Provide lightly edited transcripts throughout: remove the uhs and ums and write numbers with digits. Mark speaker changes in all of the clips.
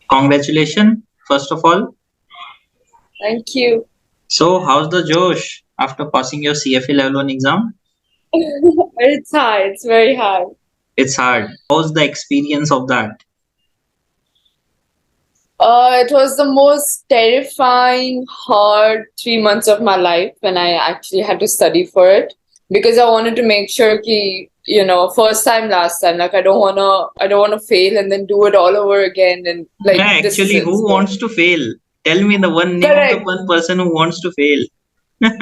Speaker 1: Congratulations, first of all.
Speaker 2: Thank you.
Speaker 1: So, how's the Josh after passing your CFA Level 1 exam?
Speaker 2: It's hard. It's very hard.
Speaker 1: It's hard. How's the experience of that?
Speaker 2: It was the most terrifying, hard 3 months of my life when I actually had to study for it because I wanted to make sure ki, first time, last time, like I don't wanna fail and then do it all over again and
Speaker 1: Yeah,
Speaker 2: like this is
Speaker 1: actually,
Speaker 2: it.
Speaker 1: who
Speaker 2: So
Speaker 1: wants to fail? Tell me the one name of the
Speaker 2: correct,
Speaker 1: one person who wants to fail.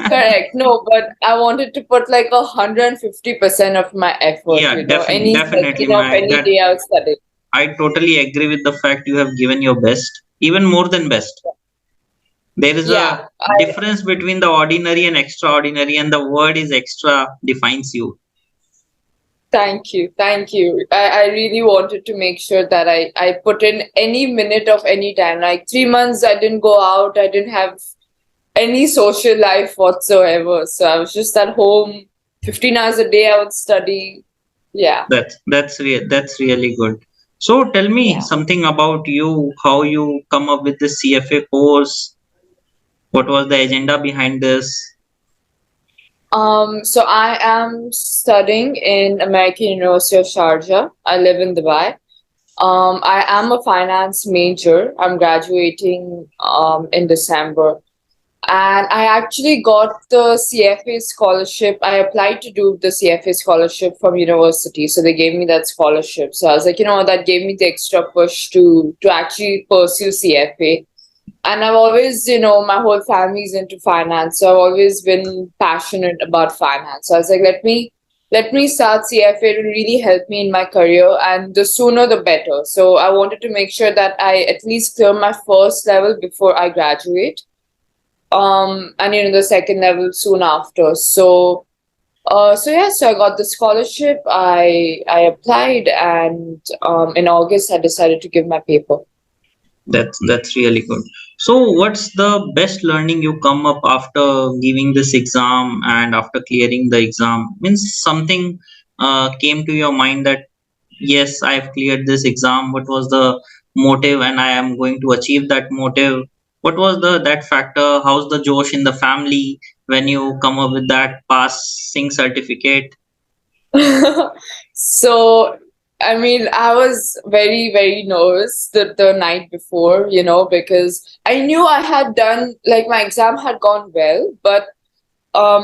Speaker 2: correct. No, but I wanted to put like 150% of my effort,
Speaker 1: Yeah,
Speaker 2: any
Speaker 1: definitely,
Speaker 2: second of
Speaker 1: my
Speaker 2: any
Speaker 1: that
Speaker 2: day I'll study.
Speaker 1: I totally agree with the fact you have given your best, even more than best. There is a
Speaker 2: Yeah, I
Speaker 1: difference between the ordinary and extraordinary, and the word is extra defines you.
Speaker 2: thank you. Thank you. I really wanted to make sure that I put in any minute of any time. Like 3 months, I didn't go out, I didn't have any social life whatsoever. So I was just at home, 15 hours a day, I would study. Yeah,
Speaker 1: That's really good. So tell me
Speaker 2: yeah.
Speaker 1: something about you, how you come up with the CFA course. What was the agenda behind this?
Speaker 2: So I am studying in American University of Sharjah. I live in Dubai. I am a finance major. I'm graduating in December. And I actually got the CFA scholarship. I applied to do the CFA scholarship from university. So they gave me that scholarship. So I was like, that gave me the extra push to actually pursue CFA. And I've always, my whole family's into finance. So I've always been passionate about finance. So I was like, let me start CFA. It will really help me in my career, and the sooner the better. So I wanted to make sure that I at least clear my first level before I graduate, and the second level soon after. So I got the scholarship. I applied, and in August I decided to give my paper.
Speaker 1: That's really good. So what's the best learning you come up after giving this exam and after clearing the exam? Means something came to your mind that yes, I've cleared this exam. What was the motive, and I am going to achieve that motive? What was the that factor? How's the Josh in the family when you come up with that passing certificate?
Speaker 2: So, I mean, I was very, very nervous the night before, because I knew I had done, like, my exam had gone well, but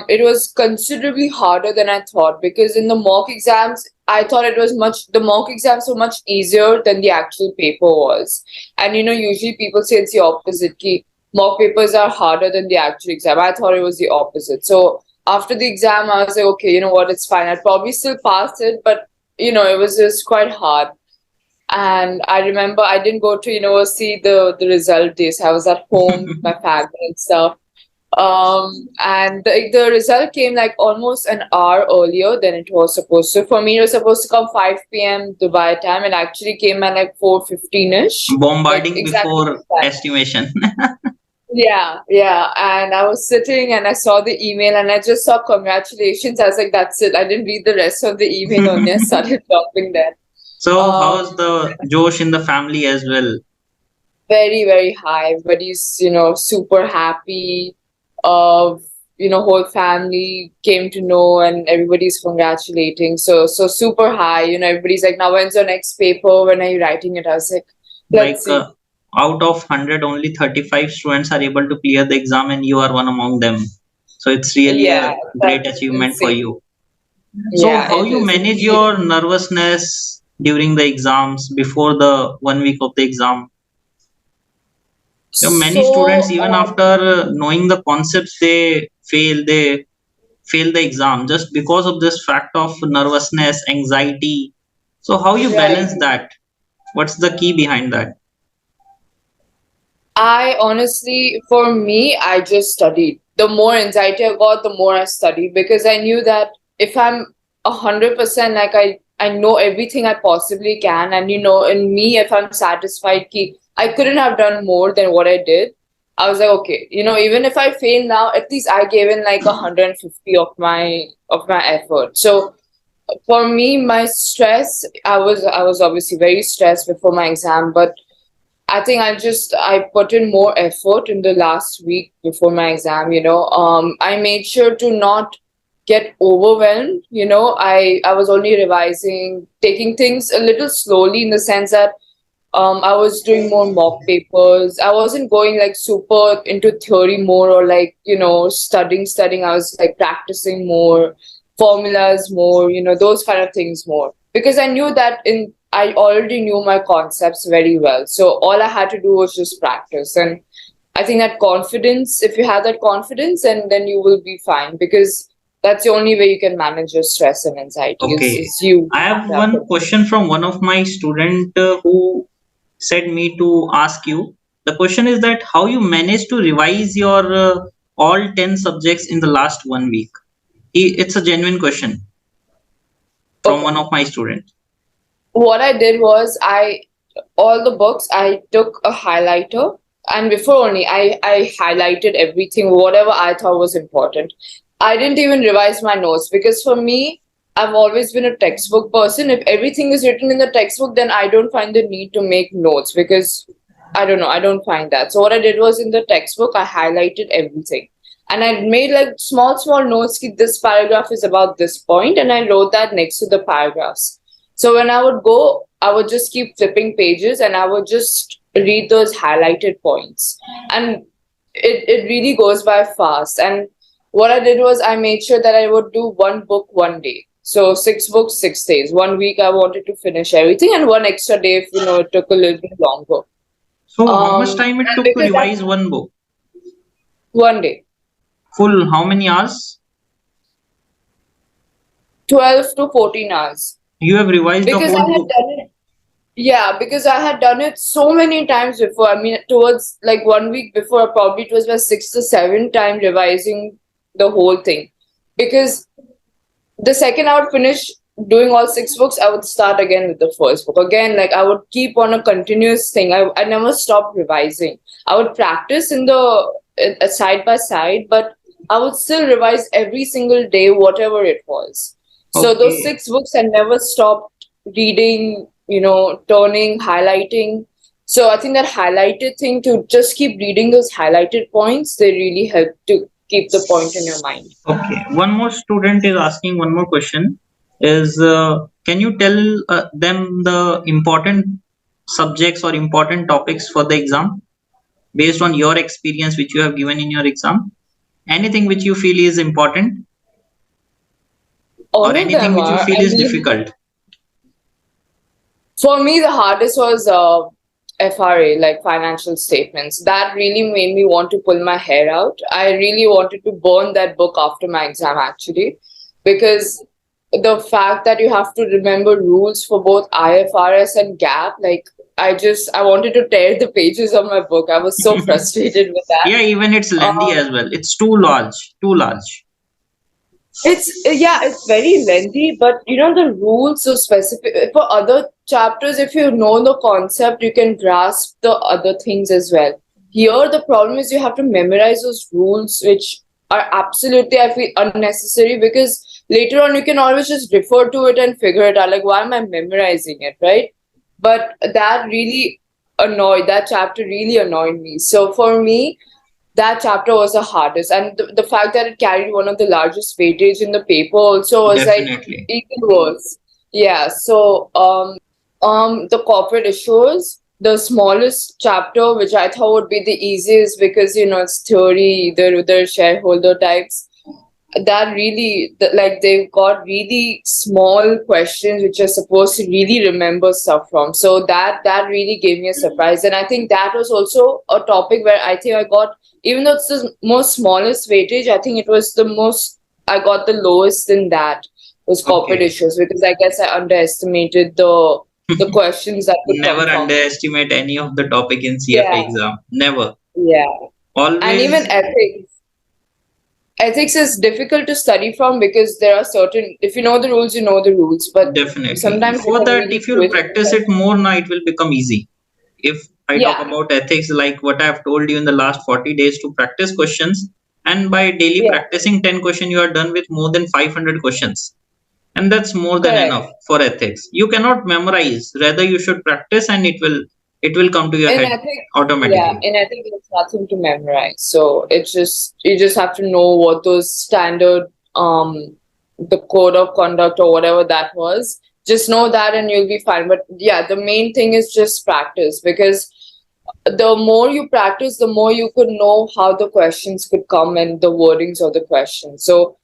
Speaker 2: it was considerably harder than I thought because in the mock exams, I thought the mock exams were much easier than the actual paper was. And usually people say it's the opposite. Ki mock papers are harder than the actual exam. I thought it was the opposite. So after the exam, I was like, okay, you know what, it's fine. I'd probably still pass it, but it was just quite hard. And I remember I didn't go to university the result days. I was at home with my family and stuff. And the result came like almost an hour earlier than it was supposed to. For me, it was supposed to come 5 p.m. Dubai time. It actually came at like 4:15-ish, like
Speaker 1: Bombarding
Speaker 2: exactly
Speaker 1: before
Speaker 2: the time.
Speaker 1: estimation.
Speaker 2: Yeah, yeah. And I was sitting and I saw the email and I just saw congratulations. I was like, that's it. I didn't read the rest of the email only. I started dropping there.
Speaker 1: So how's
Speaker 2: Um,
Speaker 1: the Josh in the family as well?
Speaker 2: Very, very high. Everybody's, super happy. Whole family came to know and everybody's congratulating. So super high. Everybody's like, now when's your next paper? When are you writing it? I was like, let's
Speaker 1: Like
Speaker 2: see.
Speaker 1: out of 100, only 35 students are able to clear the exam, and you are one among them. So it's really a
Speaker 2: Yeah,
Speaker 1: great
Speaker 2: that's
Speaker 1: achievement for
Speaker 2: insane.
Speaker 1: you. So
Speaker 2: Yeah,
Speaker 1: how
Speaker 2: it
Speaker 1: you
Speaker 2: is. It's
Speaker 1: manage
Speaker 2: really
Speaker 1: your nervousness during the exams before the 1 week of the exam? Many students,
Speaker 2: so
Speaker 1: even after knowing the concepts, they fail the exam just because of this fact of nervousness, anxiety. So how you
Speaker 2: right.
Speaker 1: balance that? What's the key behind that?
Speaker 2: I honestly, for me, I just studied. The more anxiety I got, the more I studied because I knew that if I'm 100% like I know everything I possibly can, and in me, if I'm satisfied, ki I couldn't have done more than what I did. I was like, okay, even if I fail now, at least I gave in like 150 of my effort. So for me, my stress, I was obviously very stressed before my exam, but I think I put in more effort in the last week before my exam, you know. I made sure to not get overwhelmed, you know. I was only revising, taking things a little slowly in the sense that I was doing more mock papers. I wasn't going like super into theory more or like, you know, studying. I was like practicing more, formulas more, you know, those kind of things more. Because I knew that I already knew my concepts very well. So all I had to do was just practice. And I think that confidence, if you have that confidence, and then you will be fine because that's the only way you can manage your stress and anxiety
Speaker 1: Okay,
Speaker 2: is you
Speaker 1: I
Speaker 2: have
Speaker 1: have
Speaker 2: that.
Speaker 1: one question from one of my student who said me to ask you. The question is that how you manage to revise your all 10 subjects in the last 1 week. It's a genuine question from
Speaker 2: Okay.
Speaker 1: one of my students.
Speaker 2: What I did was all the books I took a highlighter, and before only I highlighted everything, whatever I thought was important. I didn't even revise my notes because for me, I've always been a textbook person. If everything is written in the textbook, then I don't find the need to make notes because I don't know, I don't find that. So what I did was in the textbook, I highlighted everything. And I made like small notes. Ki this paragraph is about this point, and I wrote that next to the paragraphs. So when I would go, I would just keep flipping pages and I would just read those highlighted points. And it really goes by fast. And what I did was I made sure that I would do one book one day. So 6 books, 6 days. 1 week I wanted to finish everything, and one extra day if you know it took a little bit longer.
Speaker 1: So how much time it
Speaker 2: And
Speaker 1: took to
Speaker 2: because that
Speaker 1: revise one book?
Speaker 2: one day,
Speaker 1: Full how many hours?
Speaker 2: 12 to 14 hours.
Speaker 1: You have revised the
Speaker 2: Because I
Speaker 1: whole
Speaker 2: had
Speaker 1: book.
Speaker 2: done it. Yeah, because I had done it so many times before. I mean, towards like 1 week before, probably it was my sixth or seventh time revising the whole thing. Because the second I would finish doing all 6 books, I would start again with the first book. Again, like I would keep on a continuous thing. I never stopped revising. I would practice in the side by side, but I would still revise every single day, whatever it was. So those
Speaker 1: Okay.
Speaker 2: 6 books, I never stopped reading, you know, turning, highlighting. So I think that highlighted thing to just keep reading those highlighted points, they really help to keep the point in your mind.
Speaker 1: Okay. One more student is asking one more question. Is can you tell them the important subjects or important topics for the exam based on your experience which you have given in your exam? Anything which you feel is important or
Speaker 2: All of
Speaker 1: anything
Speaker 2: them
Speaker 1: which you
Speaker 2: are.
Speaker 1: feel
Speaker 2: I
Speaker 1: is
Speaker 2: mean,
Speaker 1: difficult?
Speaker 2: for me, the hardest was FRA, like financial statements. That really made me want to pull my hair out. I really wanted to burn that book after my exam, actually, because the fact that you have to remember rules for both IFRS and GAAP, like I wanted to tear the pages of my book. I was so frustrated with that.
Speaker 1: Yeah, even it's lengthy
Speaker 2: Um,
Speaker 1: as well. It's too large, too large.
Speaker 2: It's yeah, it's very lengthy, but you know the rules are specific for other chapters. If you know the concept, you can grasp the other things as well. Here, the problem is you have to memorize those rules, which are absolutely, I feel, unnecessary because later on you can always just refer to it and figure it out. Like, why am I memorizing it, right? But that chapter really annoyed me. So for me, that chapter was the hardest, and the fact that it carried one of the largest weightage in the paper also was like
Speaker 1: Definitely.
Speaker 2: even worse. Yeah, so the corporate issues, the smallest chapter, which I thought would be the easiest because you know it's theory, the shareholder types. That really, like they've got really small questions which you're supposed to really remember stuff from. So that really gave me a surprise, and I think that was also a topic where I think I got, even though it's the most smallest weightage, I think it was the most I got the lowest in that was corporate
Speaker 1: Okay.
Speaker 2: issues because I guess I underestimated the questions that could
Speaker 1: Never
Speaker 2: come from it.
Speaker 1: underestimate any of the topic in CFA
Speaker 2: Yeah,
Speaker 1: exam. Never.
Speaker 2: yeah, and even
Speaker 1: Always.
Speaker 2: ethics. Ethics is difficult to study from because there are certain, if you know the rules, you know the rules, but
Speaker 1: Definitely.
Speaker 2: sometimes they
Speaker 1: For
Speaker 2: can
Speaker 1: that,
Speaker 2: really
Speaker 1: if you'll
Speaker 2: twist
Speaker 1: practice
Speaker 2: it.
Speaker 1: it more now, it will become easy. If I talk
Speaker 2: Yeah,
Speaker 1: about ethics, like what I have told you in the last 40 days to practice questions, and by daily
Speaker 2: yeah,
Speaker 1: practicing 10 questions, you are done with more than 500 questions. And that's more than enough
Speaker 2: correct.
Speaker 1: for ethics. You cannot memorize, rather, you should practice, and it will it will come to your
Speaker 2: And
Speaker 1: head
Speaker 2: I think, yeah,
Speaker 1: automatically.
Speaker 2: and I think there's nothing to memorize. So it's just, you just have to know what those standard, the code of conduct or whatever that was. Just know that and you'll be fine. But yeah, the main thing is just practice, because the more you practice, the more you could know how the questions could come and the wordings of the questions. So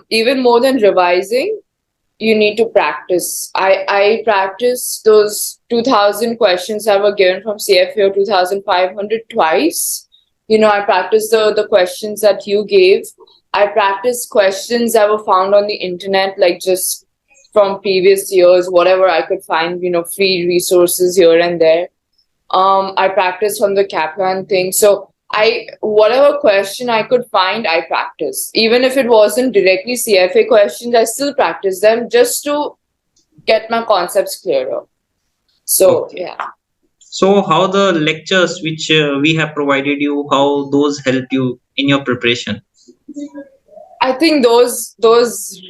Speaker 2: even more than revising, you need to practice. I practiced those 2000 questions that were given from CFA or 2500 twice. I practiced the questions that you gave. I practiced questions that were found on the internet, like just from previous years, whatever I could find, free resources here and there. I practiced on the Kaplan thing. So whatever question I could find, I practiced. Even if it wasn't directly CFA questions, I still practice them just to get my concepts clearer. So
Speaker 1: Okay.
Speaker 2: yeah.
Speaker 1: So how the lectures which we have provided you, how those helped you in your preparation?
Speaker 2: I think those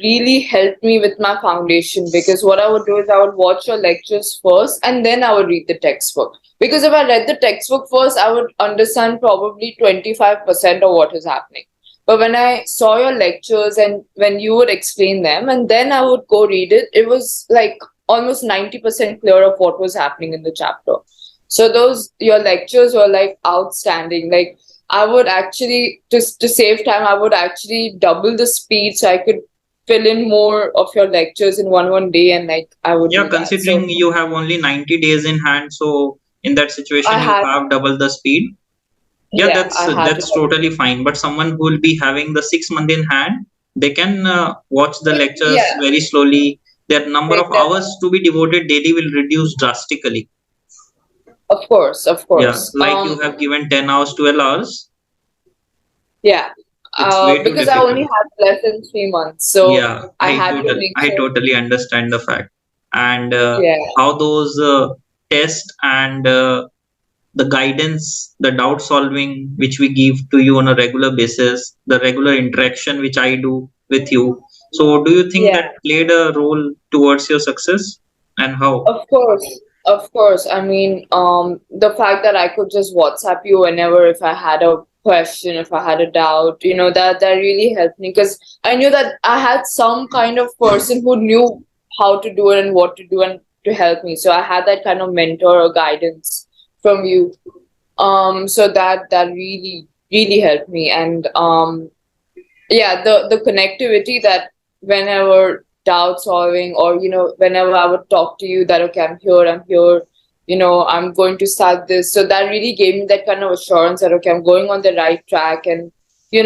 Speaker 2: really helped me with my foundation, because what I would do is I would watch your lectures first and then I would read the textbook. Because if I read the textbook first, I would understand probably 25% of what is happening. But when I saw your lectures and when you would explain them and then I would go read it, it was like almost 90% clear of what was happening in the chapter. So your lectures were like outstanding. Like I would actually, just to save time, I would actually double the speed so I could fill in more of your lectures in one day, and like I would
Speaker 1: Yeah,
Speaker 2: do that. So
Speaker 1: considering you have only 90 days in hand, so in that
Speaker 2: I
Speaker 1: situation you
Speaker 2: had,
Speaker 1: have double the speed. Yeah,
Speaker 2: yeah, I had to
Speaker 1: that's
Speaker 2: double.
Speaker 1: totally fine. But someone who will be having the 6 month in hand, they can watch the lectures
Speaker 2: Yeah,
Speaker 1: very slowly. Their number of
Speaker 2: exactly.
Speaker 1: hours to be devoted daily will reduce drastically.
Speaker 2: Of course, of
Speaker 1: Yeah,
Speaker 2: course.
Speaker 1: like you have given 10 hours, 12 hours.
Speaker 2: Yeah.
Speaker 1: It's way too
Speaker 2: Because I only
Speaker 1: difficult.
Speaker 2: had less than 3 months, so
Speaker 1: Yeah,
Speaker 2: I had to make
Speaker 1: I
Speaker 2: sure.
Speaker 1: totally understand the fact. And
Speaker 2: Yeah,
Speaker 1: how those tests and the guidance, the doubt solving which we give to you on a regular basis, the regular interaction which I do with you. So, do you think
Speaker 2: yeah.
Speaker 1: that played a role towards your success, and how?
Speaker 2: Of course, of course. I mean, the fact that I could just WhatsApp you whenever if I had a question, if I had a doubt, that really helped me, because I knew that I had some kind of person who knew how to do it and what to do and to help me. So I had that kind of mentor or guidance from you. So that really really helped me, and yeah, the connectivity, that whenever doubt solving, or whenever I would talk to you, that okay, I'm here, I'm going to start this. So that really gave me that kind of assurance that okay, I'm going on the right track, and you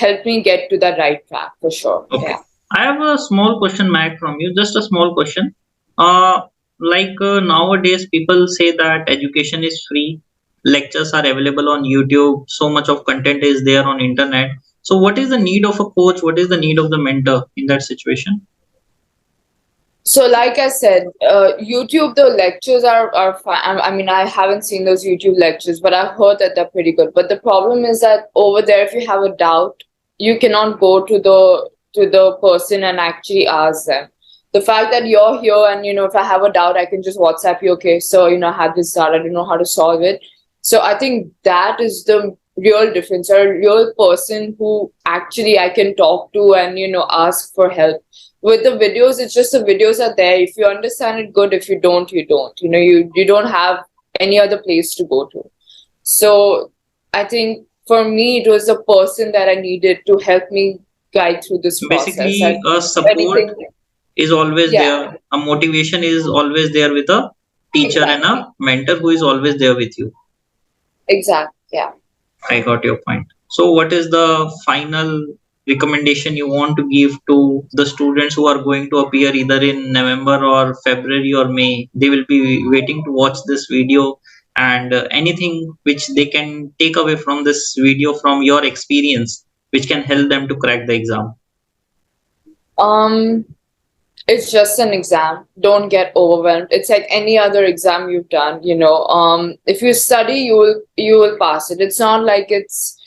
Speaker 2: helped me get to that right track for sure.
Speaker 1: Okay.
Speaker 2: Yeah.
Speaker 1: I have a small question, Matt, from you. Just a small question. Nowadays, people say that education is free, lectures are available on YouTube, so much of content is there on internet. So, what is the need of a coach? What is the need of the mentor in that situation?
Speaker 2: So, like I said, YouTube, the lectures are fine. I mean, I haven't seen those YouTube lectures, but I've heard that they're pretty good. But the problem is that over there, if you have a doubt, you cannot go to the person and actually ask them. The fact that you're here and if I have a doubt, I can just WhatsApp you. Okay, so I had this doubt. I don't know how to solve it. So I think that is the real difference. A real person who actually I can talk to and ask for help. With the videos, it's just the videos are there. If you understand it, good. If you don't, you don't. You don't have any other place to go to. So I think for me, it was the person that I needed to help me guide through this process.
Speaker 1: Basically,
Speaker 2: And
Speaker 1: a support
Speaker 2: anything,
Speaker 1: is always
Speaker 2: yeah,
Speaker 1: there, a motivation is always there with a teacher and
Speaker 2: exactly,
Speaker 1: a mentor who is always there with you.
Speaker 2: exactly, yeah.
Speaker 1: I got your point. So, what is the final recommendation you want to give to the students who are going to appear either in November or February or May? They will be waiting to watch this video, and anything which they can take away from this video from your experience, which can help them to crack the exam.
Speaker 2: Um, it's just an exam. Don't get overwhelmed. It's like any other exam you've done. If you study, you will pass it. It's not like it's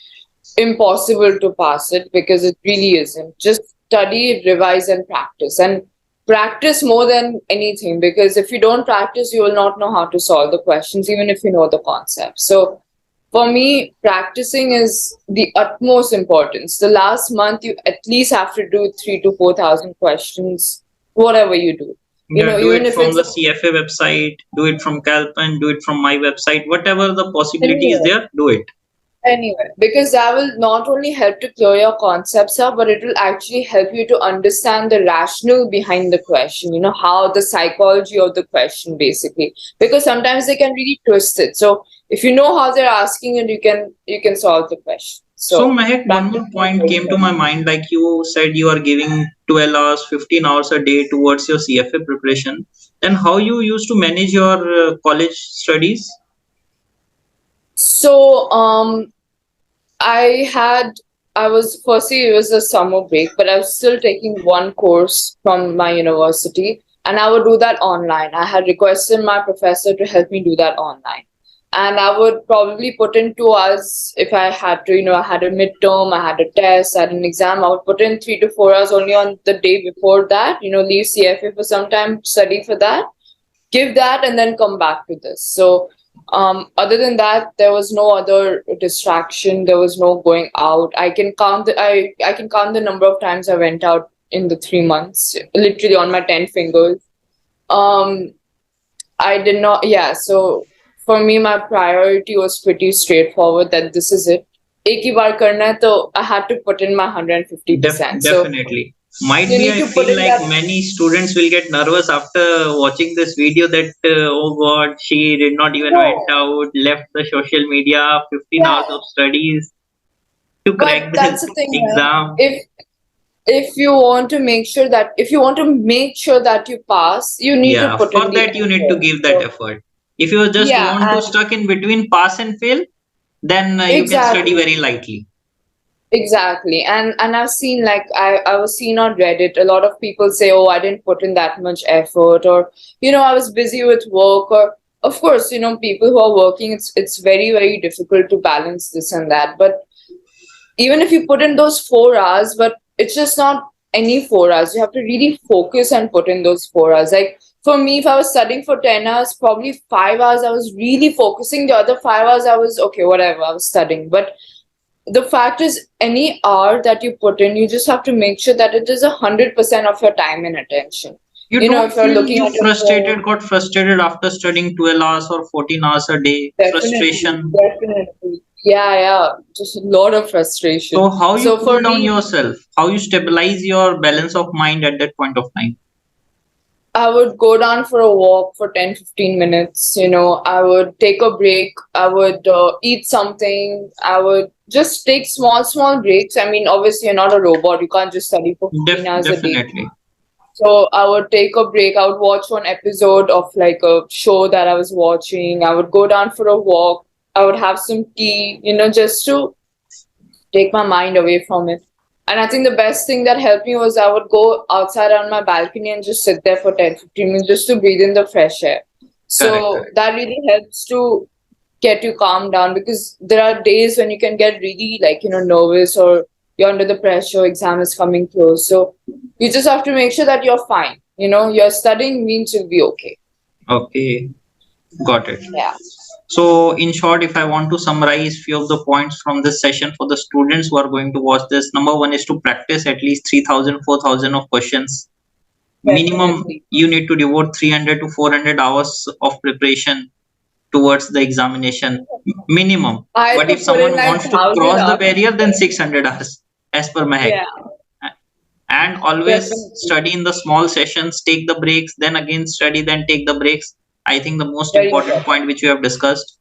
Speaker 2: impossible to pass it, because it really isn't. Just study, revise, and practice. And practice more than anything, because if you don't practice, you will not know how to solve the questions, even if you know the concept. So for me, practicing is the utmost importance. The last month, you at least have to do 3 to 4 thousand questions, whatever you do.
Speaker 1: Yeah, do
Speaker 2: Even
Speaker 1: it
Speaker 2: if
Speaker 1: from
Speaker 2: it's
Speaker 1: the CFA website, do it from Kalpan, do it from my website, whatever the possibility is
Speaker 2: anywhere.
Speaker 1: there, do it.
Speaker 2: Anyway, because that will not only help to clear your concepts up, but it will actually help you to understand the rationale behind the question, how the psychology of the question basically. Because sometimes they can really twist it. So if you know how they're asking it, you can solve the question.
Speaker 1: So
Speaker 2: So
Speaker 1: Mehak, one
Speaker 2: practice
Speaker 1: more
Speaker 2: is
Speaker 1: point
Speaker 2: very
Speaker 1: came to
Speaker 2: important.
Speaker 1: my mind. Like you said, you are giving 12 hours, 15 hours a day towards your CFA preparation. Then how you used to manage your college studies?
Speaker 2: So I had I was firstly, it was a summer break, but I was still taking one course from my university, and I would do that online. I had requested my professor to help me do that online. And I would probably put in 2 hours if I had to, I had a midterm, I had a test, I had an exam. I would put in 3 to 4 hours only on the day before that, leave CFA for some time, study for that, give that, and then come back to this. So other than that, there was no other distraction. There was no going out. I can count the number of times I went out in the 3 months, literally on my 10 fingers. Um, I did not. Yeah. So for me, my priority was pretty straightforward. That this is it. एक ही बार करना है, तो I had to put in my 150%. So
Speaker 1: Definitely. Might
Speaker 2: you
Speaker 1: be,
Speaker 2: need
Speaker 1: I
Speaker 2: to put
Speaker 1: feel
Speaker 2: in
Speaker 1: like
Speaker 2: that.
Speaker 1: many students will get nervous after watching this video that, oh God, she did not even went
Speaker 2: No.
Speaker 1: out, left the social media, 15
Speaker 2: Yeah.
Speaker 1: hours of studies to
Speaker 2: But
Speaker 1: crack
Speaker 2: that's
Speaker 1: the
Speaker 2: the thing, man.
Speaker 1: exam.
Speaker 2: If you want to make sure that you pass, you need to
Speaker 1: Yeah,
Speaker 2: put in
Speaker 1: for
Speaker 2: the
Speaker 1: that you need to
Speaker 2: effort.
Speaker 1: give that
Speaker 2: So,
Speaker 1: effort. If you just
Speaker 2: yeah,
Speaker 1: want to
Speaker 2: and
Speaker 1: stuck in between pass and fail, then you can study
Speaker 2: exactly,
Speaker 1: very lightly.
Speaker 2: exactly. And I've seen, like, I was seen on Reddit, a lot of people say, "Oh, I didn't put in that much effort," or I was busy with work, or of course, people who are working, it's very, very difficult to balance this and that. But even if you put in those 4 hours, but it's just not any 4 hours. You have to really focus and put in those 4 hours. Like for me, if I was studying for 10 hours, probably 5 hours I was really focusing. The other 5 hours I was okay, whatever, I was studying. But the fact is, any hour that you put in, you just have to make sure that it is 100% of your time and attention.
Speaker 1: You don't
Speaker 2: If you're
Speaker 1: feel
Speaker 2: looking
Speaker 1: you
Speaker 2: at your phone,
Speaker 1: got frustrated after studying 12 hours or 14 hours a day.
Speaker 2: definitely,
Speaker 1: Frustration.
Speaker 2: definitely. Yeah, yeah, just a lot of frustration.
Speaker 1: So how you
Speaker 2: So for
Speaker 1: cool down
Speaker 2: me,
Speaker 1: yourself? How you stabilize your balance of mind at that point of time?
Speaker 2: I would go down for a walk for 10 to 15 minutes. I would take a break. I would eat something. I would just take small, small breaks. I mean, obviously, you're not a robot. You can't just study for 15 hours a day.
Speaker 1: Definitely.
Speaker 2: So I would take a break. I would watch one episode of like a show that I was watching. I would go down for a walk. I would have some tea, just to take my mind away from it. And I think the best thing that helped me was I would go outside on my balcony and just sit there for 10 to 15 minutes just to breathe in the fresh air.
Speaker 1: Correct,
Speaker 2: So
Speaker 1: correct.
Speaker 2: that really helps to get you calm down, because there are days when you can get really, like, nervous, or you're under the pressure, exam is coming close. So you just have to make sure that you're fine. You're studying means you'll be okay.
Speaker 1: Okay, got it.
Speaker 2: Yeah.
Speaker 1: So, in short, if I want to summarize few of the points from this session for the students who are going to watch this, number one is to practice at least 3,000, 4,000 of questions. Minimum,
Speaker 2: Definitely.
Speaker 1: you need to devote 300 to 400 hours of preparation towards the examination. Minimum.
Speaker 2: I had
Speaker 1: But
Speaker 2: to
Speaker 1: if
Speaker 2: put in
Speaker 1: someone
Speaker 2: like
Speaker 1: wants to
Speaker 2: 1,000
Speaker 1: cross the
Speaker 2: hours.
Speaker 1: barrier, then 600 hours, as per Mahek.
Speaker 2: Yeah,
Speaker 1: And always
Speaker 2: definitely.
Speaker 1: study in the small sessions, take the breaks, then again study, then take the breaks. I think the most
Speaker 2: Very
Speaker 1: important
Speaker 2: important.
Speaker 1: point which we have discussed,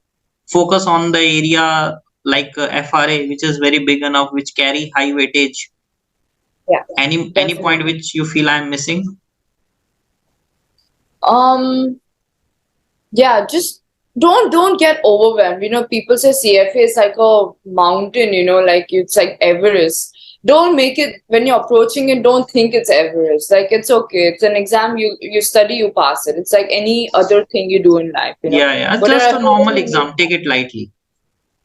Speaker 1: focus on the area like FRA, which is very big enough, which carry high weightage.
Speaker 2: Yeah,
Speaker 1: Any point
Speaker 2: definitely.
Speaker 1: which you feel I'm missing?
Speaker 2: Um, yeah, just don't get overwhelmed. People say CFA is like a mountain, like it's like Everest. Don't make it, when you're approaching it, don't think it's Everest. Like, it's okay. It's an exam, you study, you pass it. It's like any other thing you do in life.
Speaker 1: Yeah, yeah,
Speaker 2: Whatever
Speaker 1: just a
Speaker 2: effort
Speaker 1: normal
Speaker 2: you make.
Speaker 1: exam. Take it lightly.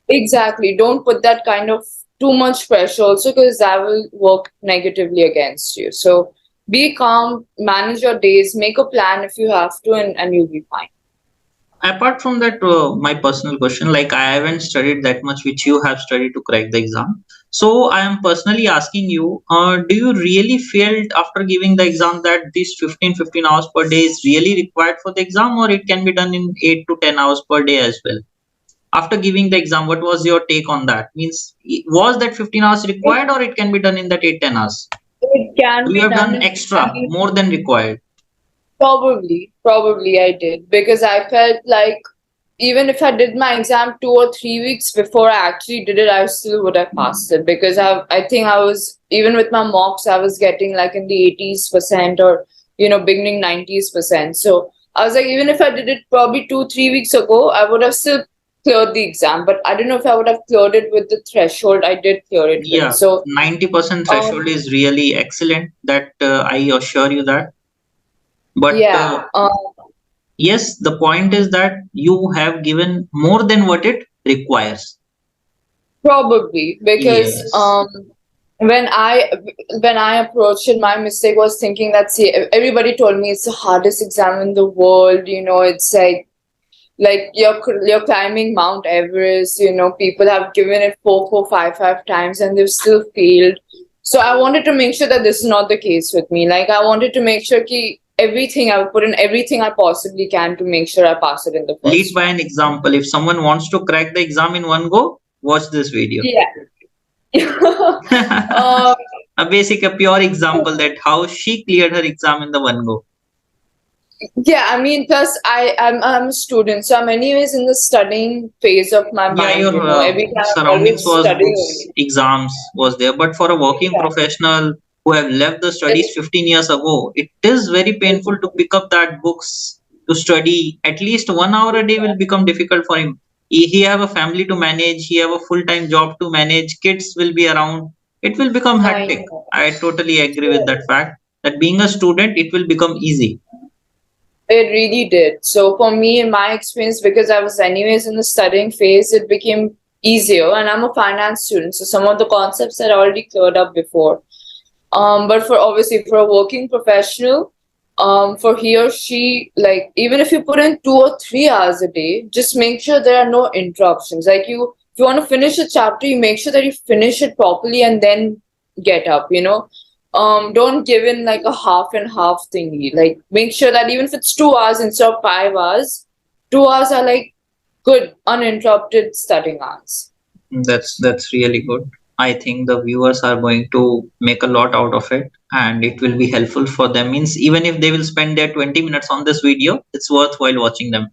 Speaker 2: Exactly. Don't put that kind of too much pressure also, because that will work negatively against you. So be calm, manage your days, make a plan if you have to, and you'll be fine.
Speaker 1: Apart from that, my personal question, like I haven't studied that much which you have studied to crack the exam, so I am personally asking you, do you really felt after giving the exam that this 15 hours per day is really required for the exam, or it can be done in 8 to 10 hours per day as well? After giving the exam, what was your take on that? Means, was that 15 hours
Speaker 2: It,
Speaker 1: required, or it can be done in that 8 10 hours?
Speaker 2: it can
Speaker 1: You
Speaker 2: be
Speaker 1: have
Speaker 2: done
Speaker 1: done
Speaker 2: in,
Speaker 1: extra
Speaker 2: I mean,
Speaker 1: more than required.
Speaker 2: probably I did because I felt like even if I did my exam 2 or 3 weeks before I actually did it, I still would have passed it because I think I was even with my mocks I was getting like in the 80s% or beginning 90s%. So I was like even if I did it probably 2 3 weeks ago, I would have still cleared the exam. But I don't know if I would have cleared it with the threshold I did clear it with.
Speaker 1: Yeah,
Speaker 2: So
Speaker 1: 90% threshold
Speaker 2: um
Speaker 1: is really excellent. That I assure you that. But
Speaker 2: yeah
Speaker 1: yes, the point is that you have given more than what it requires.
Speaker 2: probably because
Speaker 1: Yes.
Speaker 2: when I when I approached it, my mistake was thinking that see everybody told me it's the hardest exam in the world. It's like you're climbing Mount Everest. People have given it five times and they've still failed. So I wanted to make sure that this is not the case with me. Like I wanted to make sure ki everything I would put in everything I possibly can to make sure I pass it in the
Speaker 1: Lead
Speaker 2: first
Speaker 1: by
Speaker 2: round.
Speaker 1: an example. If someone wants to crack the exam in one go, watch this video.
Speaker 2: Yeah. um,
Speaker 1: A pure example that how she cleared her exam in the one go.
Speaker 2: Yeah, I mean, plus I'm a student, so I'm anyways in the studying phase of my
Speaker 1: Yeah,
Speaker 2: mind.
Speaker 1: your
Speaker 2: Every time I'm
Speaker 1: surroundings
Speaker 2: always
Speaker 1: was
Speaker 2: studying
Speaker 1: books,
Speaker 2: only.
Speaker 1: exams was there. But for a working
Speaker 2: Exactly.
Speaker 1: professional who have left the studies
Speaker 2: It,
Speaker 1: 15 years ago, it is very painful to pick up that books to study. At least 1 hour a day will become difficult for him. He have a family to manage. He have a full-time job to manage. Kids will be around. It will become
Speaker 2: I
Speaker 1: hectic.
Speaker 2: know.
Speaker 1: I totally agree with
Speaker 2: So
Speaker 1: that fact that being a student, it will become easy.
Speaker 2: it really did. So for me, in my experience, because I was anyways in the studying phase, it became easier. And I'm a finance student, so some of the concepts had already cleared up before. But for obviously for a working professional, for he or she, like even if you put in 2 or 3 hours a day, just make sure there are no interruptions. Like if you want to finish a chapter, you make sure that you finish it properly and then get up. Don't give in like a half and half thingy. Like make sure that even if it's 2 hours instead of 5 hours, 2 hours are like good uninterrupted studying hours.
Speaker 1: That's really good. I think the viewers are going to make a lot out of it, and it will be helpful for them. Means even if they will spend their 20 minutes on this video, it's worthwhile watching them.